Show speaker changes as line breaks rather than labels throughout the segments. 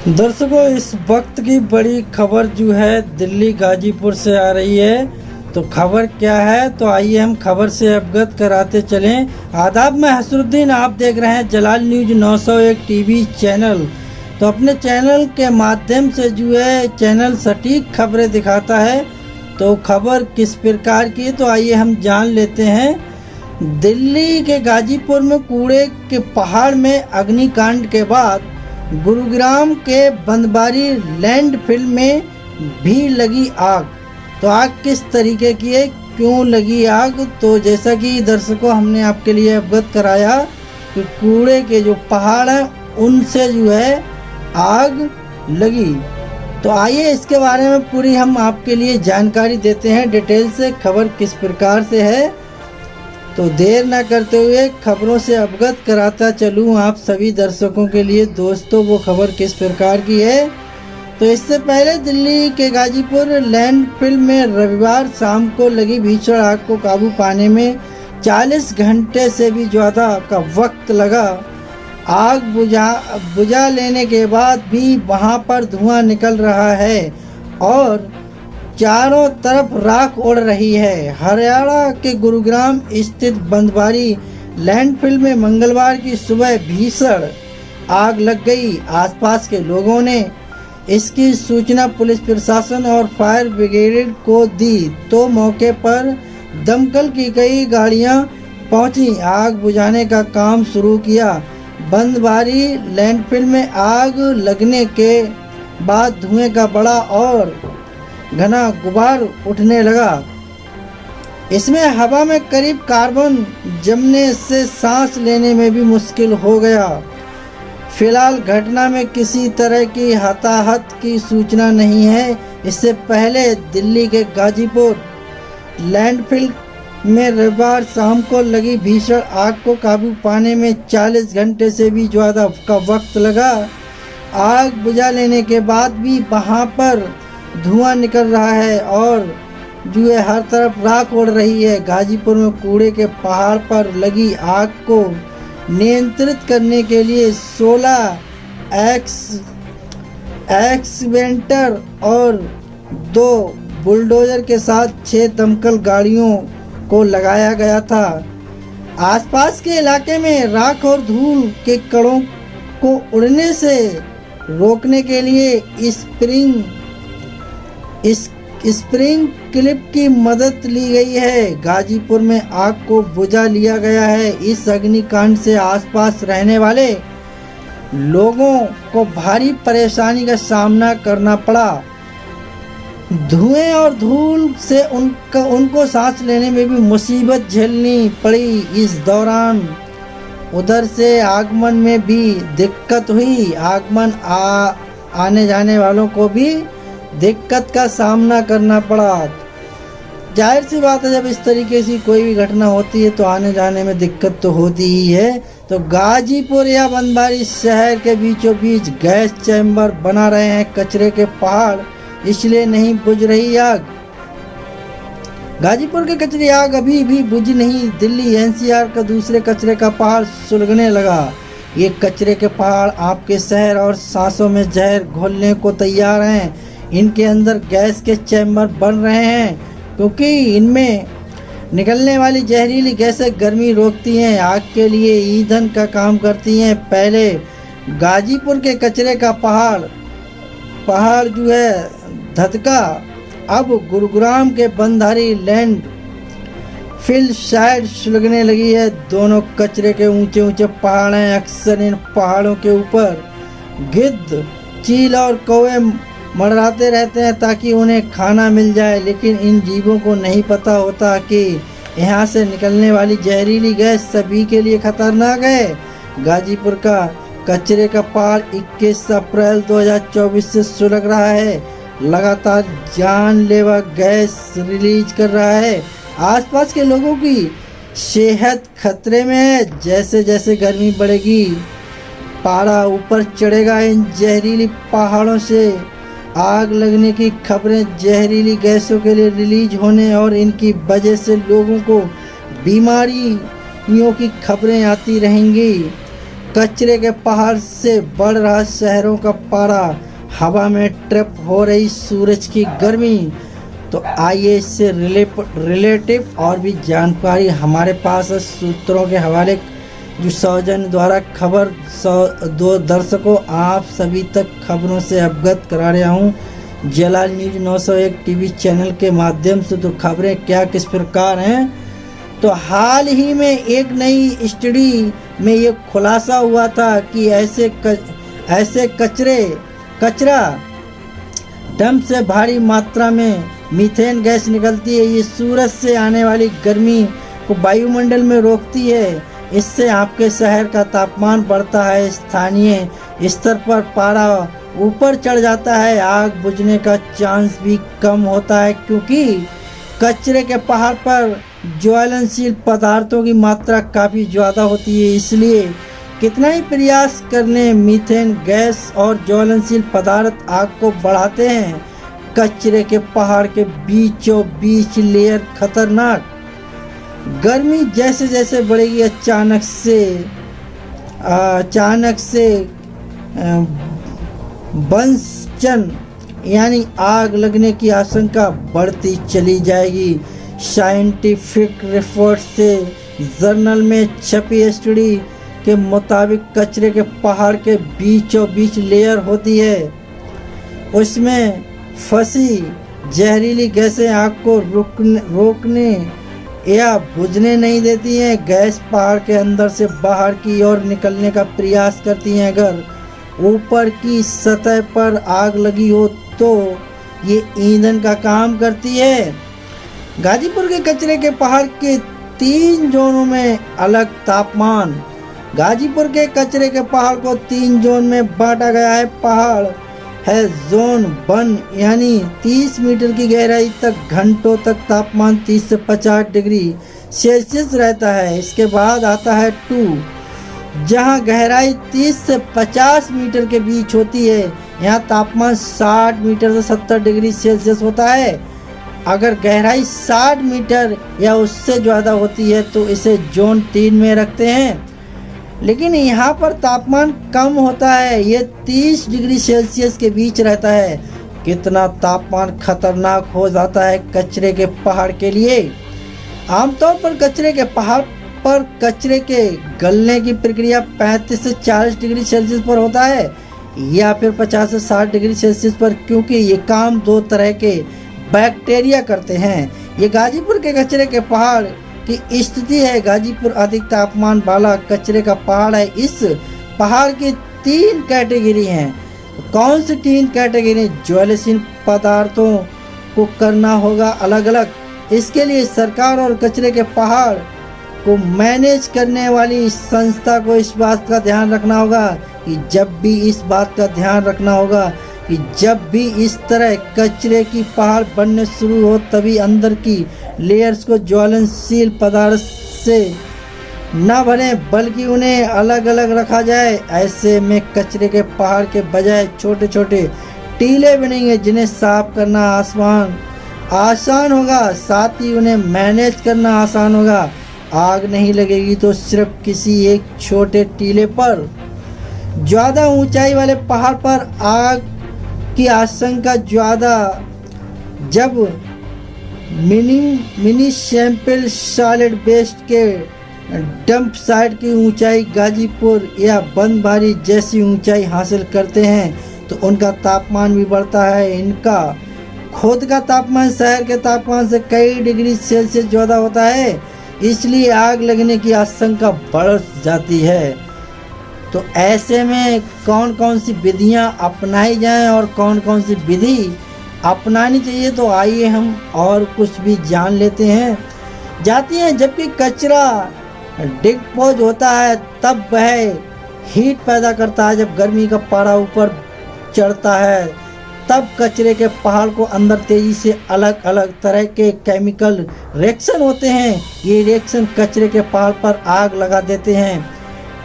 दर्शकों, इस वक्त की बड़ी खबर जो है दिल्ली गाजीपुर से आ रही है। तो खबर क्या है, तो आइए हम खबर से अवगत कराते चलें। आदाब, मैं हसरुद्दीन, आप देख रहे हैं जलाल न्यूज 901 टीवी चैनल। तो अपने चैनल के माध्यम से जो है चैनल सटीक खबरें दिखाता है। तो खबर किस प्रकार की है, तो आइए हम जान लेते हैं। दिल्ली के गाजीपुर में कूड़े के पहाड़ में अग्निकांड के बाद गुरुग्राम के बंदबारी लैंडफिल में भी लगी आग। तो आग किस तरीके की है, क्यों लगी आग, तो जैसा कि दर्शकों हमने आपके लिए अवगत कराया कि कूड़े के जो पहाड़ हैं उनसे जो है आग लगी। तो आइए इसके बारे में पूरी हम आपके लिए जानकारी देते हैं डिटेल से। खबर किस प्रकार से है, तो देर ना करते हुए खबरों से अवगत कराता चलूँ आप सभी दर्शकों के लिए। दोस्तों, वो खबर किस प्रकार की है, तो इससे पहले दिल्ली के गाजीपुर लैंडफिल में रविवार शाम को लगी भीषण आग को काबू पाने में 40 घंटे से भी ज़्यादा का वक्त लगा। आग बुझा लेने के बाद भी वहां पर धुआं निकल रहा है और चारों तरफ राख उड़ रही है। हरियाणा के गुरुग्राम स्थित बंदबारी लैंडफिल में मंगलवार की सुबह भीषण आग लग गई। आसपास के लोगों ने इसकी सूचना पुलिस प्रशासन और फायर ब्रिगेड को दी तो मौके पर दमकल की कई गाड़ियां पहुंची, आग बुझाने का काम शुरू किया। बंदबारी लैंडफिल में आग लगने के बाद धुएं का बड़ा और घना गुबार उठने लगा। इसमें हवा में करीब कार्बन जमने से सांस लेने में भी मुश्किल हो गया। फिलहाल घटना में किसी तरह की हताहत की सूचना नहीं है। इससे पहले दिल्ली के गाजीपुर लैंडफिल में रविवार शाम को लगी भीषण आग को काबू पाने में 40 घंटे से भी ज़्यादा का वक्त लगा। आग बुझा लेने के बाद भी वहां पर धुआं निकल रहा है और जो है हर तरफ राख उड़ रही है। गाजीपुर में कूड़े के पहाड़ पर लगी आग को नियंत्रित करने के लिए 16 एक्सवेंटर और 2 बुलडोजर के साथ 6 दमकल गाड़ियों को लगाया गया था। आसपास के इलाके में राख और धूल के कणों को उड़ने से रोकने के लिए स्प्रिंग क्लिप की मदद ली गई है। गाजीपुर में आग को बुझा लिया गया है। इस अग्निकांड से आसपास रहने वाले लोगों को भारी परेशानी का सामना करना पड़ा। धुएं और धूल से उनको सांस लेने में भी मुसीबत झेलनी पड़ी। इस दौरान उधर से आगमन में भी दिक्कत हुई। आगमन आने जाने वालों को भी दिक्कत का सामना करना पड़ा। जाहिर सी बात है, जब इस तरीके से कोई भी घटना होती है तो आने जाने में दिक्कत तो होती ही है। तो गाजीपुर या बंदबारी शहर के बीचों बीच गैस चैम्बर बना रहे हैं कचरे के पहाड़, इसलिए नहीं बुझ रही आग। गाजीपुर के कचरे आग अभी भी बुझी नहीं। दिल्ली एनसीआर का दूसरे कचरे का पहाड़ सुलगने लगा। ये कचरे के पहाड़ आपके शहर और सांसों में जहर घोलने को तैयार हैं। इनके अंदर गैस के चैम्बर बन रहे हैं क्योंकि इनमें निकलने वाली जहरीली गैसें गर्मी रोकती हैं, आग के लिए ईंधन का काम करती हैं। पहले गाजीपुर के कचरे का पहाड़ जो है धधका, अब गुरुग्राम के बंदबारी लैंड फिल साइड सुलगने लगी है। दोनों कचरे के ऊंचे ऊंचे पहाड़ हैं। अक्सर इन पहाड़ों के ऊपर गिद्ध, चील और कौवे मंडराते रहते हैं ताकि उन्हें खाना मिल जाए, लेकिन इन जीवों को नहीं पता होता कि यहाँ से निकलने वाली जहरीली गैस सभी के लिए खतरनाक है। गाजीपुर का कचरे का पहाड़ 21 अप्रैल 2024 से सुलग रहा है। लगातार जानलेवा गैस रिलीज कर रहा है। आसपास के लोगों की सेहत खतरे में है। जैसे जैसे गर्मी बढ़ेगी, पारा ऊपर चढ़ेगा। इन जहरीली पहाड़ों से आग लगने की खबरें जहरीली गैसों के लिए रिलीज होने और इनकी वजह से लोगों को बीमारियों की खबरें आती रहेंगी। कचरे के पहाड़ से बढ़ रहा शहरों का पारा, हवा में ट्रैप हो रही सूरज की गर्मी। तो आइए इससे रिलेटिव और भी जानकारी हमारे पास है सूत्रों के हवाले जो सौजन्य द्वारा खबर दो दर्शकों आप सभी तक खबरों से अवगत करा रहा हूँ जलाल न्यूज 901 टीवी चैनल के माध्यम से। तो खबरें क्या किस प्रकार हैं, तो हाल ही में एक नई स्टडी में ये खुलासा हुआ था कि ऐसे कचरा डंप से भारी मात्रा में मीथेन गैस निकलती है। ये सूरज से आने वाली गर्मी को वायुमंडल में रोकती है। इससे आपके शहर का तापमान बढ़ता है, स्थानीय स्तर पर पारा ऊपर चढ़ जाता है, आग बुझने का चांस भी कम होता है क्योंकि कचरे के पहाड़ पर ज्वलनशील पदार्थों की मात्रा काफ़ी ज़्यादा होती है। इसलिए कितना ही प्रयास करने मीथेन गैस और ज्वलनशील पदार्थ आग को बढ़ाते हैं। कचरे के पहाड़ के बीचों बीच लेयर खतरनाक गर्मी जैसे जैसे बढ़ेगी अचानक से बंसन यानी आग लगने की आशंका बढ़ती चली जाएगी। साइंटिफिक रिपोर्ट से जर्नल में छपी स्टडी के मुताबिक कचरे के पहाड़ के बीचों बीच लेयर होती है, उसमें फंसी जहरीली गैसें आग को रोकने या बुझने नहीं देती हैं। गैस पहाड़ के अंदर से बाहर की ओर निकलने का प्रयास करती हैं। अगर ऊपर की सतह पर आग लगी हो तो ये ईंधन का काम करती है। गाजीपुर के कचरे के पहाड़ के 3 जोनों में अलग तापमान। गाजीपुर के कचरे के पहाड़ को 3 जोन में बांटा गया है। पहाड़ है जोन 1 यानी 30 मीटर की गहराई तक घंटों तक तापमान 30 से 50 डिग्री सेल्सियस रहता है। इसके बाद आता है 2 जहां गहराई 30 से 50 मीटर के बीच होती है। यहां तापमान 60 मीटर से 70 डिग्री सेल्सियस होता है। अगर गहराई 60 मीटर या उससे ज़्यादा होती है तो इसे जोन 3 में रखते हैं, लेकिन यहाँ पर तापमान कम होता है, ये 30 डिग्री सेल्सियस के बीच रहता है। कितना तापमान खतरनाक हो जाता है कचरे के पहाड़ के लिए। आमतौर पर कचरे के पहाड़ पर कचरे के गलने की प्रक्रिया 35 से 40 डिग्री सेल्सियस पर होता है या फिर 50 से 60 डिग्री सेल्सियस पर, क्योंकि ये काम 2 तरह के बैक्टीरिया करते हैं। ये गाजीपुर के कचरे के पहाड़ की स्थिति है। गाजीपुर अधिक तापमान वाला कचरे का पहाड़ है। इस पहाड़ की 3 कैटेगरी हैं। कौन सी 3 कैटेगरी? ज्वलनशील पदार्थों को करना होगा अलग अलग। इसके लिए सरकार और कचरे के पहाड़ को मैनेज करने वाली संस्था को इस बात का ध्यान रखना होगा कि जब भी इस तरह कचरे की पहाड़ बनने शुरू हो तभी अंदर की लेयर्स को ज्वलनशील पदार्थ से न भरें बल्कि उन्हें अलग अलग रखा जाए। ऐसे में कचरे के पहाड़ के बजाय छोटे छोटे टीले बनेंगे जिन्हें साफ करना आसान होगा, साथ ही उन्हें मैनेज करना आसान होगा। आग नहीं लगेगी तो सिर्फ किसी एक छोटे टीले पर। ज़्यादा ऊंचाई वाले पहाड़ पर आग की आशंका ज़्यादा जब मिनी सैंपल सॉलिड वेस्ट के डंप साइट की ऊंचाई गाजीपुर या बंदबारी जैसी ऊंचाई हासिल करते हैं तो उनका तापमान भी बढ़ता है। इनका खुद का तापमान शहर के तापमान से कई डिग्री सेल्सियस ज़्यादा होता है, इसलिए आग लगने की आशंका बढ़ जाती है। तो ऐसे में कौन कौन सी विधियां अपनाई जाएं और कौन कौन सी विधि अपनानी चाहिए, तो आइए हम और कुछ भी जान लेते हैं। जबकि कचरा डिकम्पोज होता है तब वह हीट पैदा करता है। जब गर्मी का पारा ऊपर चढ़ता है तब कचरे के पहाड़ को अंदर तेजी से अलग अलग तरह के केमिकल रिएक्शन होते हैं। ये रिएक्शन कचरे के पहाड़ पर आग लगा देते हैं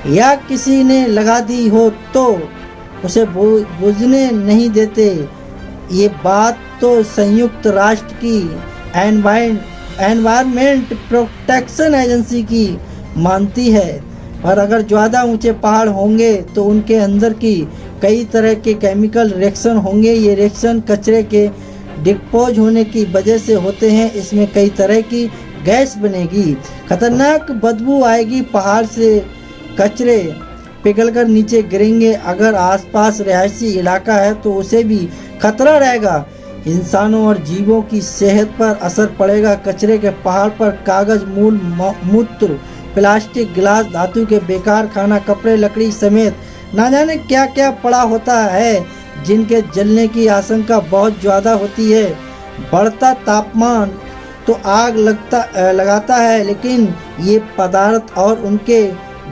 या किसी ने लगा दी हो तो उसे बुझने नहीं देते। ये बात तो संयुक्त राष्ट्र की एनवायरनमेंट प्रोटेक्शन एजेंसी की मानती है। और अगर ज़्यादा ऊंचे पहाड़ होंगे तो उनके अंदर की कई तरह के केमिकल रिएक्शन होंगे। ये रिएक्शन कचरे के डिस्पोज होने की वजह से होते हैं। इसमें कई तरह की गैस बनेगी, खतरनाक बदबू आएगी, पहाड़ से कचरे पिघलकर नीचे गिरेंगे। अगर आसपास रिहायशी इलाका है तो उसे भी खतरा रहेगा। इंसानों और जीवों की सेहत पर असर पड़ेगा। कचरे के पहाड़ पर कागज, मूत्र, प्लास्टिक, गिलास, धातु के बेकार खाना, कपड़े, लकड़ी समेत ना जाने क्या क्या पड़ा होता है, जिनके जलने की आशंका बहुत ज़्यादा होती है। बढ़ता तापमान तो आग लगाता है, लेकिन ये पदार्थ और उनके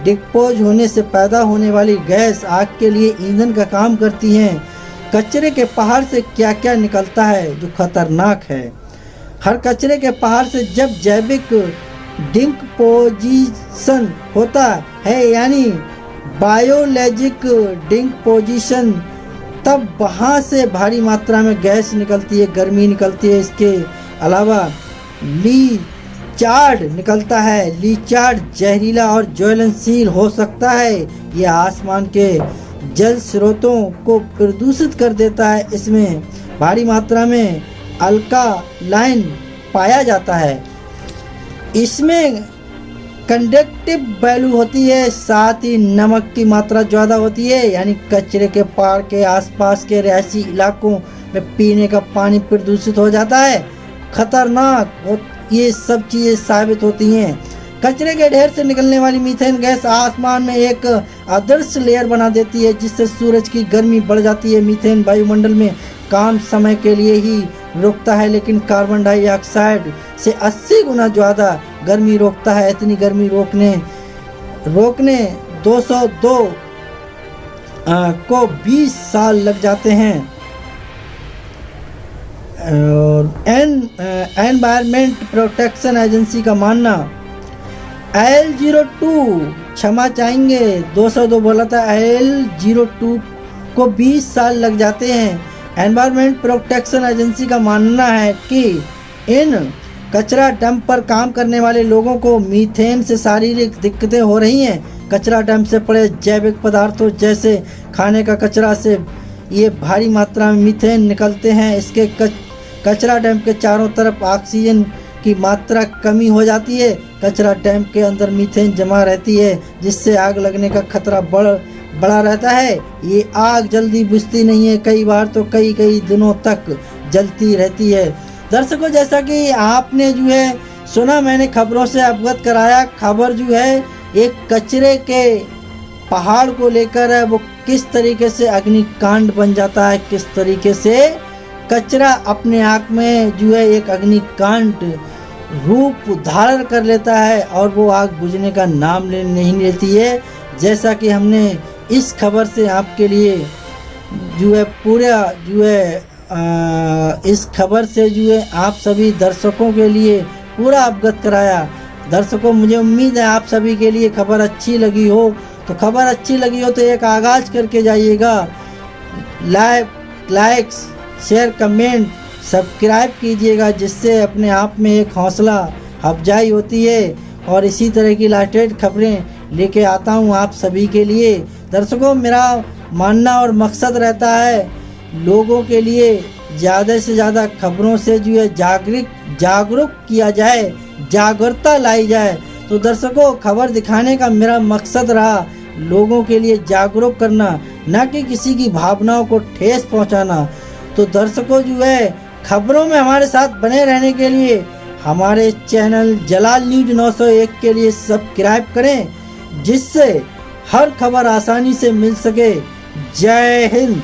डिस्पोज होने से पैदा होने वाली गैस आग के लिए ईंधन का काम करती हैं। कचरे के पहाड़ से क्या क्या निकलता है जो खतरनाक है। हर कचरे के पहाड़ से जब जैविक डिकम्पोजिशन होता है, यानी बायोलॉजिक डिकम्पोजिशन, तब वहाँ से भारी मात्रा में गैस निकलती है, गर्मी निकलती है। इसके अलावा लीचार्ड निकलता है। लीचार्ड जहरीला और ज्वलनशील हो सकता है। यह आसमान के जल स्रोतों को प्रदूषित कर देता है। इसमें भारी मात्रा में अल्कालाइन पाया जाता है। इसमें कंडक्टिव वैल्यू होती है, साथ ही नमक की मात्रा ज़्यादा होती है। यानी कचरे के पहाड़ के आसपास के रिहायशी इलाकों में पीने का पानी प्रदूषित हो जाता है। खतरनाक ये सब चीज़ें साबित होती हैं। कचरे के ढेर से निकलने वाली मीथेन गैस आसमान में एक आदर्श लेयर बना देती है, जिससे सूरज की गर्मी बढ़ जाती है। मीथेन वायुमंडल में काम समय के लिए ही रोकता है, लेकिन कार्बन डाइऑक्साइड से 80 गुना ज़्यादा गर्मी रोकता है। इतनी गर्मी रोकने 202 को 20 साल लग जाते हैं। एनवायरमेंट प्रोटेक्शन एजेंसी का मानना, L02 क्षमा चाहेंगे, 202 बोला था, L02 को 20 साल लग जाते हैं। एनवायरमेंट प्रोटेक्शन एजेंसी का मानना है कि इन कचरा डंप पर काम करने वाले लोगों को मीथेन से शारीरिक दिक्कतें हो रही हैं। कचरा डंप से पड़े जैविक पदार्थों जैसे खाने का कचरा से ये भारी मात्रा में मीथेन निकलते हैं। इसके कचरा डंप के चारों तरफ ऑक्सीजन की मात्रा कमी हो जाती है। कचरा डैम के अंदर मीथेन जमा रहती है, जिससे आग लगने का खतरा बड़ा रहता है। ये आग जल्दी बुझती नहीं है, कई बार तो कई दिनों तक जलती रहती है। दर्शकों, जैसा कि आपने जो है सुना, मैंने खबरों से अवगत कराया। खबर जो है एक कचरे के पहाड़ को लेकर है, वो किस तरीके से अग्निकांड बन जाता है, किस तरीके से कचरा अपने आप में जो है एक अग्निकांड रूप धारण कर लेता है और वो आग बुझने का नाम नहीं लेती है। जैसा कि हमने इस खबर से आपके लिए जो है पूरा जो है इस खबर से जो है आप सभी दर्शकों के लिए पूरा अवगत कराया। दर्शकों, मुझे उम्मीद है आप सभी के लिए खबर अच्छी लगी हो। तो खबर अच्छी लगी हो तो एक आगाज करके जाइएगा, लाइक शेयर कमेंट सब्सक्राइब कीजिएगा, जिससे अपने आप में एक हौसला अफजाई होती है। और इसी तरह की लेटेस्ट खबरें लेके आता हूँ आप सभी के लिए। दर्शकों, मेरा मानना और मकसद रहता है लोगों के लिए ज़्यादा से ज़्यादा खबरों से जो है जागरूक किया जाए, जागरूकता लाई जाए। तो दर्शकों, खबर दिखाने का मेरा मकसद रहा लोगों के लिए जागरूक करना, न कि किसी की भावनाओं को ठेस पहुंचाना। तो दर्शकों, जो है खबरों में हमारे साथ बने रहने के लिए हमारे चैनल जलाल न्यूज 901 के लिए सब्सक्राइब करें, जिससे हर खबर आसानी से मिल सके। जय हिंद।